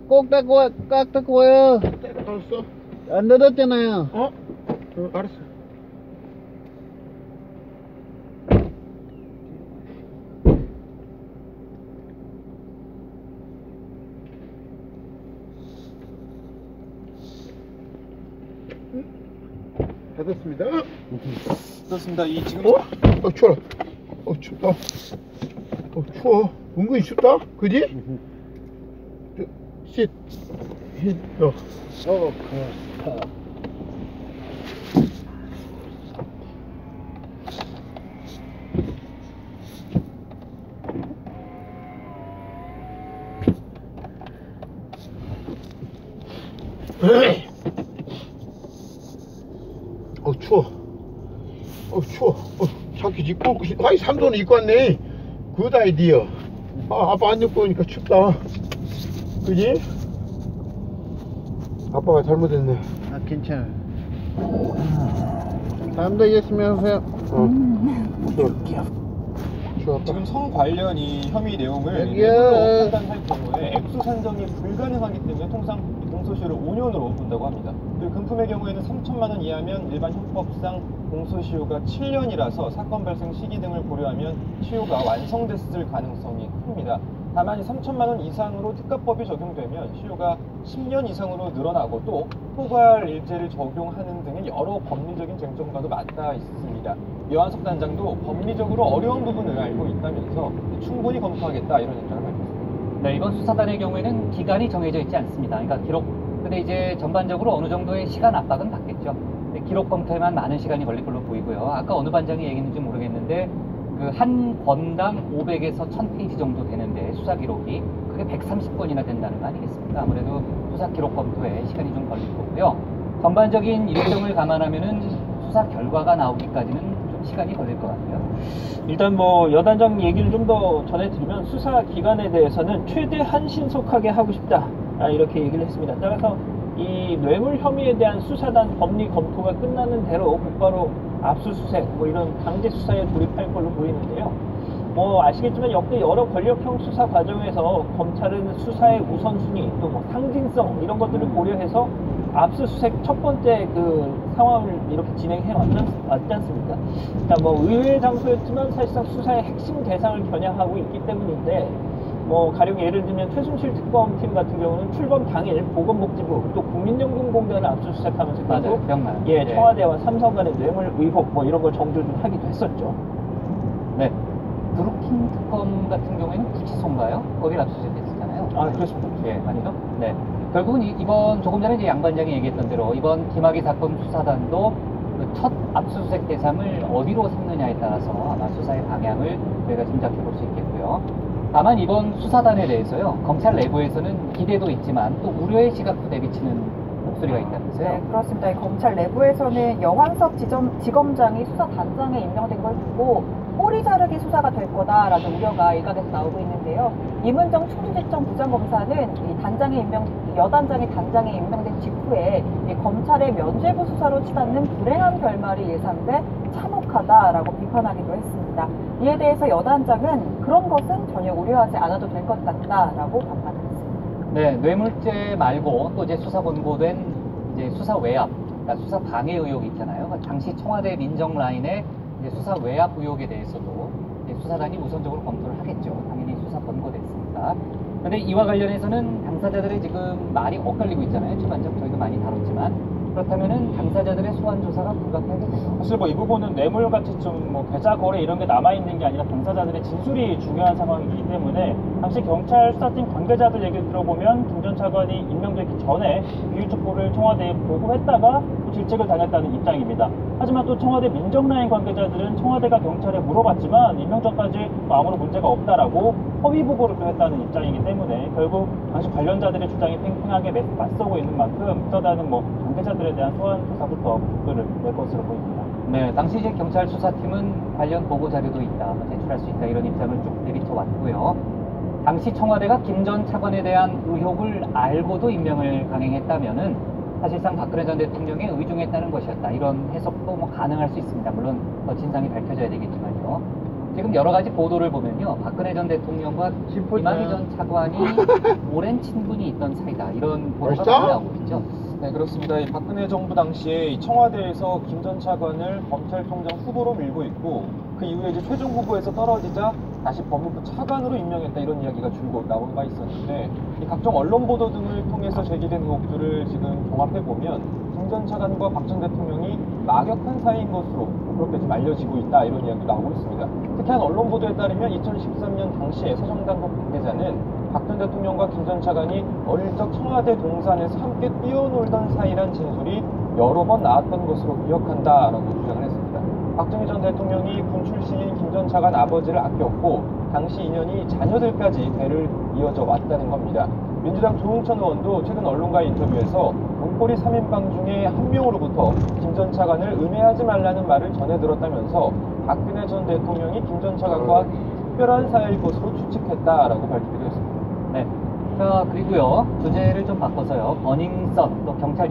꼭 딱 와요. 알았어. 안 닫았잖아요. 알았어. 닫았습니다. 그렇습니다. 이 지금 추워. 춥다. 추워. 은근히 춥다. 그지? 쉿. 추워. 추워. 자켓 입고, 아이, 삼손을 입고 왔네. 굿 아이디어. 아빠 안 입고 오니까 춥다. 그지? 아빠가 잘못했네. 괜찮아요. 다음도 있으면 하세요. 추워. 지금 성 관련 이 혐의 내용을 여기요. 내부로 판단할 경우에 액수 산정이 불가능하기 때문에 통상 공소시효를 5년으로 본다고 합니다. 그리고 금품의 경우에는 3천만 원 이하면 일반 형법상 공소시효가 7년이라서 사건 발생 시기 등을 고려하면 시효가 완성됐을 가능성이 큽니다. 다만 3천만 원 이상으로 특가법이 적용되면 시효가 10년 이상으로 늘어나고 또 포괄 일제를 적용하는 등의 여러 법리적인 쟁점과도 맞닿아 있습니다. 여한석 단장도 법리적으로 어려운 부분을 알고 있다면서 충분히 검토하겠다 이런 입장을 밝혔습니다. 네, 이번 수사단의 경우에는 기간이 정해져 있지 않습니다. 그러니까 근데 이제 전반적으로 어느 정도의 시간 압박은 받겠죠. 기록 검토에만 많은 시간이 걸릴 걸로 보이고요. 아까 어느 반장이 얘기했는지 모르겠는데 그 한 권당 500에서 1000페이지 정도 되는데 수사 기록이 그게 130권이나 된다는 거 아니겠습니까? 아무래도 수사 기록 검토에 시간이 좀 걸릴 거고요. 전반적인 일정을 감안하면은 수사 결과가 나오기까지는 좀 시간이 걸릴 것 같아요. 일단 뭐 여단장 얘기를 좀 더 전해드리면 수사 기간에 대해서는 최대한 신속하게 하고 싶다 이렇게 얘기를 했습니다. 따라서 이 뇌물 혐의에 대한 수사단 법리 검토가 끝나는 대로 곧바로 압수수색 뭐 이런 강제 수사에 돌입할 걸로 보이는데요. 뭐 아시겠지만 역대 여러 권력형 수사 과정에서 검찰은 수사의 우선순위 또 뭐 상징성 이런 것들을 고려해서 압수수색 첫 번째 그 상황을 이렇게 진행해 왔지 않습니까? 그러니까 뭐 의외의 장소였지만 사실상 수사의 핵심 대상을 겨냥하고 있기 때문인데 뭐 가령 예를 들면 최순실 특검팀 같은 경우는 출범 당일 보건복지부 또 국민연금공단을 압수수색하면서 맞아요. 예, 청와대와 삼성 간의 뇌물 의혹 뭐 이런 걸 정조준하기도 했었죠. 네. 브루킹 특검 같은 경우에는 구치소인가요? 거기를 압수수색했었잖아요. 아, 그렇습니다. 예, 맞죠? 네. 결국은 이번 조금 전에 이제 양 반장이 얘기했던 대로 이번 김학의 사건 수사단도 그 첫 압수수색 대상을 어디로 삼느냐에 따라서 아마 수사의 방향을 저희가 짐작해 볼 수 있겠고요. 다만 이번 수사단에 대해서요, 검찰 내부에서는 기대도 있지만 또 우려의 시각도 내비치는 목소리가 있다면서요? 네, 그렇습니다. 검찰 내부에서는 여한석 지검장이 수사단장에 임명된 걸 두고 꼬리 자르기 수사가 될 거다라는 우려가 일각에서 나오고 있는데요. 이문정 충주지청 부장검사는 여단장이 단장에 임명된 직후에 이 검찰의 면죄부 수사로 치닫는 불행한 결말이 예상돼 참혹하다라고 비판하기도 했습니다. 이에 대해서 여단장은 그런 것은 전혀 우려하지 않아도 될 것 같다라고 반박을 했습니다. 네, 뇌물죄 말고 또 이제 수사 권고된 이제 수사 외압, 그러니까 수사 방해 의혹이 있잖아요. 그러니까 당시 청와대 민정 라인의 이제 수사 외압 의혹에 대해서도 이제 수사단이 우선적으로 검토를 하겠죠. 당연히 수사 권고됐으니까. 그런데 이와 관련해서는 당사자들의 지금 말이 엇갈리고 있잖아요. 초반적 저희도 많이 다뤘지만. 그렇다면은 당사자들의 소환 조사가 불가피하겠네요. 사실 뭐 이 부분은 뇌물같이 좀 뭐 계좌 거래 이런 게 남아있는 게 아니라 당사자들의 진술이 중요한 상황이기 때문에 당시 경찰 수사팀 관계자들 얘기를 들어보면 김 전 차관이 임명되기 전에 비유 첩보를 청와대에 보고했다가 또 질책을 당했다는 입장입니다. 하지만 또 청와대 민정라인 관계자들은 청와대가 경찰에 물어봤지만 임명 전까지 뭐 아무런 문제가 없다라고 허위 보고를 또 했다는 입장이기 때문에 결국 당시 관련자들의 주장이 팽팽하게 맞서고 있는 만큼 수사단은 뭐 관계자들에 대한 소환 조사도 더 속도를 낼 것으로 보입니다. 네, 당시 이제 경찰 수사팀은 관련 보고 자료도 있다, 제출할 수 있다 이런 입장을 쭉 내비쳐 왔고요. 당시 청와대가 김 전 차관에 대한 의혹을 알고도 임명을 강행했다면은 사실상 박근혜 전 대통령의 의중했다는 것이었다. 이런 해석도 뭐 가능할 수 있습니다. 물론 더 진상이 밝혀져야 되겠지만요. 지금 여러 가지 보도를 보면요, 박근혜 전 대통령과 이만희 전 차관이 오랜 친분이 있던 사이다. 이런 보도가 벌써? 많이 나오고 있죠. 네, 그렇습니다. 이 박근혜 정부 당시에 이 청와대에서 김 전 차관을 검찰총장 후보로 밀고 있고 그 이후에 이제 최종 후보에서 떨어지자 다시 법무부 차관으로 임명했다 이런 이야기가 줄곧 나온 바 있었는데 이 각종 언론 보도 등을 통해서 제기된 의혹들을 지금 종합해 보면 김 전 차관과 박 전 대통령이 막역한 사이인 것으로 그렇게 좀 알려지고 있다 이런 이야기도 나오고 있습니다. 특히 한 언론 보도에 따르면 2013년 당시에 서정당국 관계자는 박 전 대통령과 김 전 차관이 어릴 적 청와대 동산에서 함께 뛰어놀던 사이란 진술이 여러 번 나왔던 것으로 기억한다라고 주장을 했습니다. 박정희 전 대통령이 군 출신인 김 전 차관 아버지를 아꼈고 당시 인연이 자녀들까지 대를 이어져 왔다는 겁니다. 민주당 조응천 의원도 최근 언론과의 인터뷰에서 문고리 3인방 중에 한 명으로부터 김 전 차관을 음해하지 말라는 말을 전해 들었다면서 박근혜 전 대통령이 김 전 차관과 특별한 사이일 것으로 추측했다라고 밝히기도 했습니다. 네. 자, 그리고요, 주제를 좀 바꿔서요, 버닝썬, 또 경찰